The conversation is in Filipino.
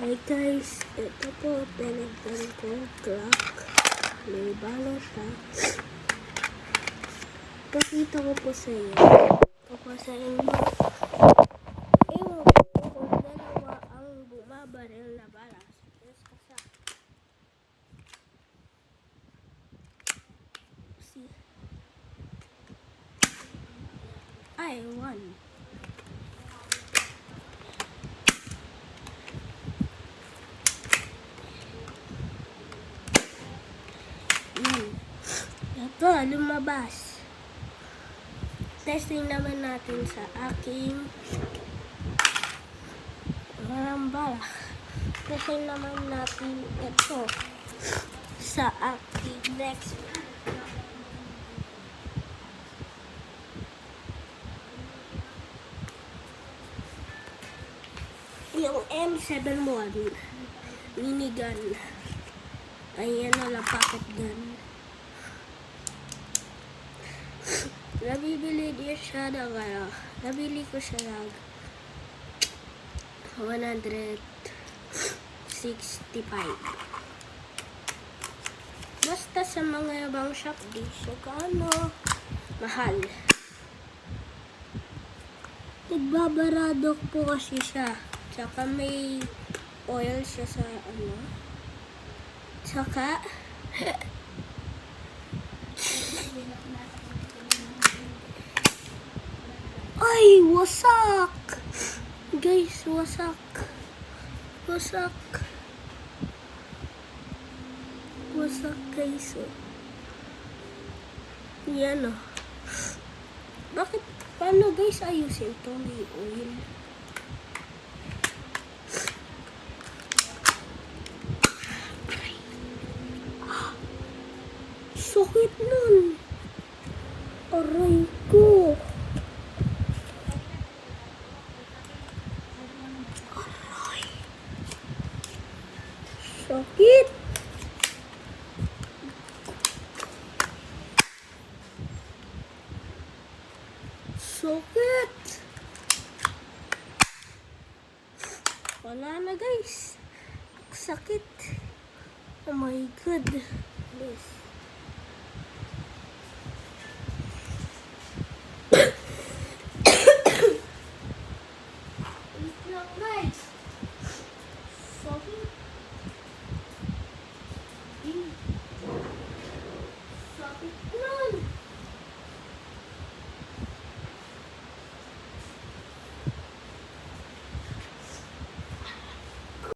Hey guys, ito po, pinagdan kong clock. May bala siya. Pakita ko po sa inyo. Ito po sa inyo. Ewan ko kung dalawa ang bumabaril na bala. Yes, kasa. See? I won. Ito, lumabas. Testing naman natin sa aking bala. Testing naman natin ito sa aking next. Yung M71 minigun. Ayan na pocket gun. Nabibili din siya ng nabili ko siya ng 165. Basta sa mga ibang shop di siya mahal. Nagbabaradok po kasi siya. Tsaka may oil siya sa Tsaka ay, wasak! Guys, wasak. Wasak guys. Yan Bakit? Paano guys ayusin ito? May oil. Sakit nun. Aray ko. Aray. Sakit. Sakit. Wala na guys. Sakit. Oh my god. Yes.